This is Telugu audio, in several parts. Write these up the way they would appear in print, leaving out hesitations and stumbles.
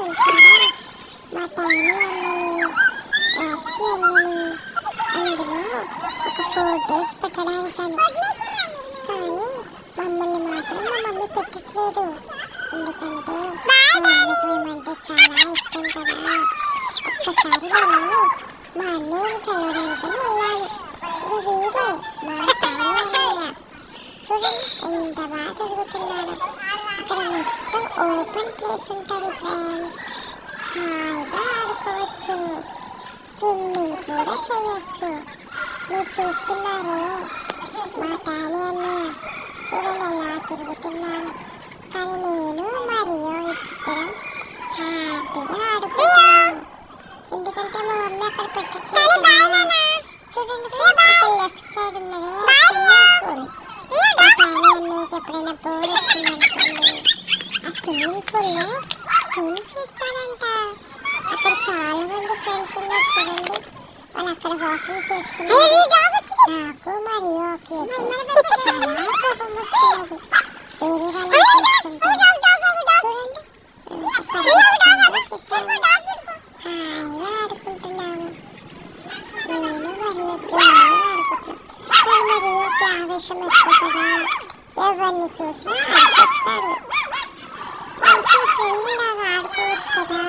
తెలుసారా? మా టైనీ అన్నని రాక్సీ అన్నని అందులో ఒక 4 days పెట్టడానికని. కానీ మమ్మల్ని మాత్రం మా మమ్మీ పెట్టట్లేదు. ఎందుకంటే మా అన్నకి ఏమంటే చాలా ఇష్టం కదా. ఒక్కసారి నేను మా అన్నయ్యని కలవడానికని వెళ్ళాను. ఇది వీడే మా టైనీ అన్నయ్య. చూడండి ఎంత బాగా తిరుగుతున్నాడు. అక్కడ మొత్తం ఓపెన్ ప్లేస్ ఉంటుంది ఫ్రెండ్స్. హాయిగా ఆడుకోవచ్చు, స్విమ్మింగ్ కూడా చేయొచ్చు. మీరు చూస్తున్నారే మా టానీ అన్నయ్య చూడండి ఎలా తిరుగుతున్నాను. కానీ నేను మరియు ఇద్దరం హ్యాపీగా ఆడుకుంటున్నాం. ఎందుకంటే మా మమ్మీ అక్కడ పెట్టట్లేదు. చూడండి లెఫ్ట్ సైడ్ ఉన్నది టానీ అన్నయ్యకి ఎప్పుడైనా బోర్ వచ్చిందనుకోండి ఆ స్విమ్మింగ్ పూల్లో స్విమ్ చేస్తానంట. అక్కడ చాలా మంది ఫ్రెండ్స్ ఉన్నారు చూడండి. వాళ్ళు అక్కడ వాకింగ్ చేస్తున్నారు. నాకు మరియు చాలా కోపం వస్తున్నది. వేరే వాళ్ళని చూస్తుంటే చూడండి హాయిగా ఆడుకుంటున్నాను. నేను మరియు చాలా ఆడుకుంటున్నాను. కానీ మరియుకి ఆవేశం ఎక్కువ కదా, ఎవరిని చూసి ఆశిస్తాడు. కొంచెం ఫ్రెండ్ లాగా ఆడుకోవచ్చు కదా.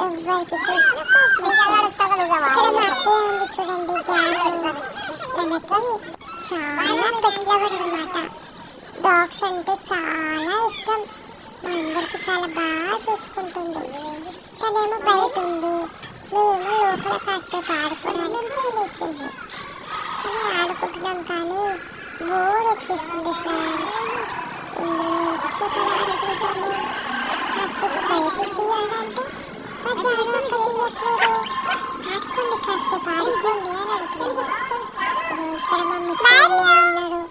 ఎవరికి చూసినా అట్టే ఉంది చూడండి. మనకి చాలా పెద్దవాడు అనమాట. డాగ్స్ అంటే చాలా ఇష్టం. మా అందరికి చాలా బాగా చూసుకుంటుంది. తనేమో బయట ఉంది, మేము లోపల కాసేపు ఆడుకోవడానికి వెళ్ళేసింది. కానీ ఆడుకుంటున్నాం కానీ బోర్ వచ్చేస్తుంది ఫ్రెండ్స్. ఇందులో ఎంతసేపు ఆడుకుంటాము. కాసేపు బయటకు తీయాలంటే మా జాను అక్క తీయట్లేదు. ఆడుకోండి కాసేపు ఆడుకోండి అని అంటున్నాడు. ఇక్కడ మా మిత్రుడు ఉన్నాడు,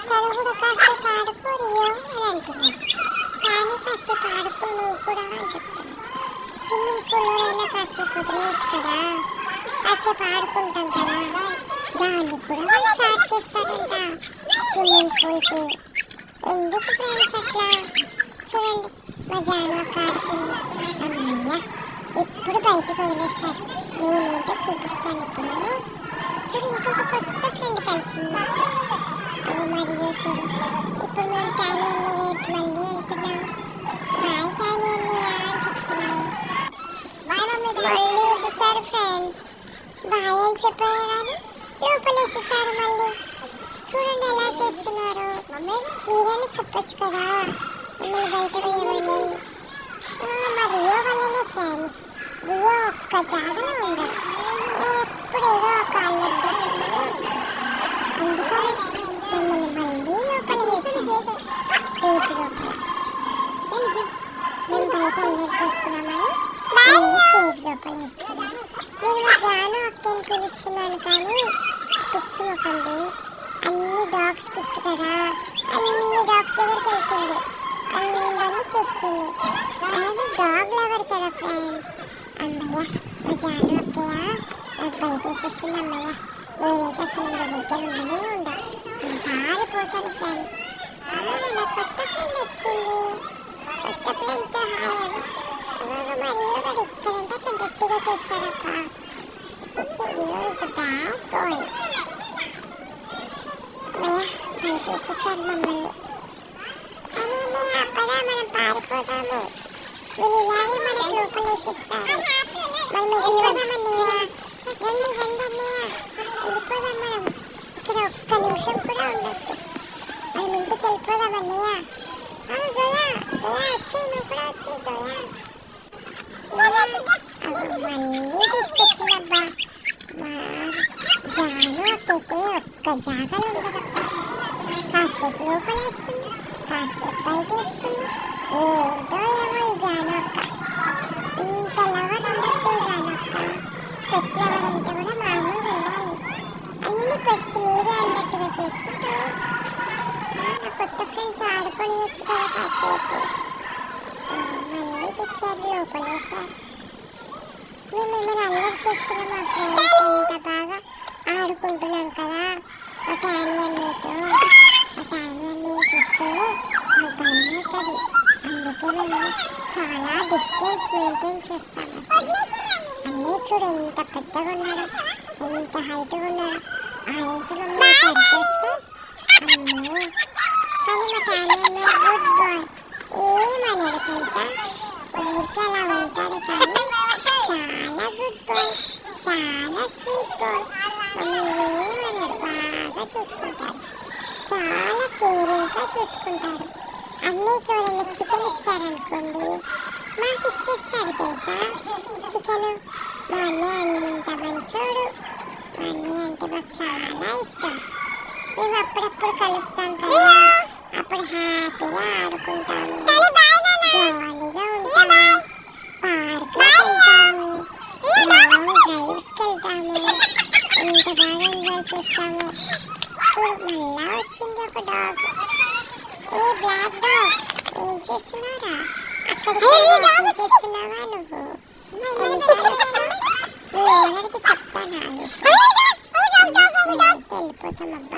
తను కూడా కాసేపు ఆడుకోడు అని అంటున్నాడు. కానీ కాసేపు ఆడుకో నువ్వు కూడా అని చెప్తాను. స్విమ్మింగ్ పూల్లో అయినా కాసేపు వదిలేయచ్చు కదా, కాసేపు ఆడుకుంటాం కదా. దాన్ని కూడా వాళ్ళు చార్జ్ చేస్తారంట స్విమ్మింగ్ పూల్కి. ఎందుకు ఫ్రెండ్స్ అట్లా? చూడండి మా జాను అక్క ఆడుతుంది. అమ్మయ్య ఎప్పుడు బయటకు వదిలేస్తారు. నేనేంటో చూపిస్తాను ఇప్పుడు. చూడు ఇంకొక కొత్త ఫ్రెండ్ కలిసింది. అది మరియు చూడు ఇప్పుడు మేము టానీ అన్నయ్య మళ్ళీ వెళ్తున్నాం. బాయ్ టానీ అన్నయ్య అని చెప్తున్నాము. మళ్ళీ వేసేసారు ఫ్రెండ్స్. బాయ్ అని చెప్పారు కానీ లోపల వేసేసారు మళ్ళీ. చూడండి ఎలా చేస్తున్నారు. మీరైనా చెప్పచ్చు కదా మిమ్మల్ని బయట వేయమని. మా రియో వల్లనే ఫ్రెండ్స్. రియో ఒక్క జాగాలో ఉండదు, ఎప్పుడు ఏదో ఒక అల్లరి చేస్తుంది. అందుకని మమ్మల్ని మళ్ళీ లోపల వేసింది కేజీ లోపల. మేము బయట అల్లరి చేస్తున్నామని కేజీ లోపల వేస్తున్నాం. నేను మా జాను అక్కని పిలుస్తున్నాను కానీ పిచ్చుకోకండి. అన్ని డాగ్స్ పిచ్చి కదా, అన్ని డాగ్స్ దగ్గరికి వెళ్తుంది, అందరినీ చూస్తుంది. అలాగే డాగ్ లవర్ కదా ఫ్రెండ్స్. అమ్మయ్య మా జాను అక్కయ్య నాకు బయట వేసేస్తుంది. అమ్మయ్య నేనైతే అసలు నా దగ్గర ఉండనే ఉండ, నేను పారిపోతాను ఫ్రెండ్స్. నాకు కొత్త ఫ్రెండ్ వచ్చింది. కొత్త ఫ్రెండ్తో హాయ్ మరియు వాడు ఇస్తారంటే అట్లా గట్టిగా చేస్తారక్క. Bad boy. అమ్మయ్య బయట వేసేసారు మమ్మల్ని. అని అప్పగా మనం పారిపోతాము. వీళ్ళు ఇలాగే మనకు లోపల వేసిస్తారు. మనం వెళ్ళిపోదామన్నయ్య, రండి రండి అన్నయ్య వెళ్ళిపోదాం. మనం ఇక్కడ ఒక్క నిమిషం కూడా ఉండొద్దు, మనం ఇంటికి వెళ్ళిపోదామన్నయ్య. జోయా జోయా వచ్చి నువ్వు కూడా వచ్చి జోయా. మళ్ళీ తీసుకొచ్చిందబ్బా మా జాను అక్కైతే ఒక్క జాగాలో ఉండదబ్బా. కాసేపు లోపల వస్తుంది, కాసేపు బయట వస్తుంది. ఏంటో ఏమో ఈ జాను అక్క, ఇంత లవర్ ఉండద్దు జాను అక్క. పెట్ లవర్ అంటే కూడా మామూలుగా ఉండాలి. అన్ని పెట్స్ మీరే అన్నట్టుగా చేసుకుంటారు. నా కొత్త ఫ్రెండ్స్ ఆడుకోనియచ్చు కదా కాసేపు. మళ్ళీ తెచ్చారు లోపల వేసారు. మేము ఏమైనా అల్లరి చేస్తున్నాం మా ఫ్రెండ్స్. ఇంత బాగా ఆడుకుంటున్నాం కదా మా టానీ అన్నయ్యతో. మా టానీ అన్నయ్య చూస్తే భయం అవుతుంది. అందుకే మేము చాలా డిస్టెన్స్ మెయింటైన్ చేస్తాము. అన్నీ చూడు ఎంత పెద్దగా ఉన్నాడో, ఎంత హైట్గా ఉన్నాడో. ఆ ఇంటి మమ్మల్ని పరిచేస్తే అమ్మో. కానీ మా టానీ గుడ్ బాయ్, ఏమన్నాడు తెలుసా? ఊరికే అలా ఉంటాడు కానీ చాలా గుడ్ బాయ్, చాలా స్వీట్ బాయ్. మమ్మల్ని ఏమన్నాడు, బాగా చూసుకుంటాడు, చాలా కేరింగ్గా చూసుకుంటాడు. అన్నీకి ఎవరైనా చికెన్ ఇచ్చారనుకోండి మాకు ఇచ్చేస్తాడు తెలుసా చికెన్. మా అన్నయ్య అంత మంచోడు, మా అన్నయ్య అంటే మాకు చాలా ఇష్టం. మేము అప్పుడప్పుడు కలుస్తాం కదా, అప్పుడు హ్యాపీగా ఆడుకుంటాము, జాలీగా ఉంటాము, పార్క్కి వెళ్తాము, లాంగ్ డ్రైవ్స్కి వెళ్తాము, ఎంత బాగా ఎంజాయ్ చేస్తాము. చూడు మళ్ళా వచ్చింది ఒక డాగ్. ఏ బ్లాక్ డాగ్, ఏం చేస్తున్నారా? అక్కడికి చేస్తున్నావా నువ్వు? నువ్వు ఎవరికి చెప్తానా? వెళ్ళిపోతాం అబ్బా.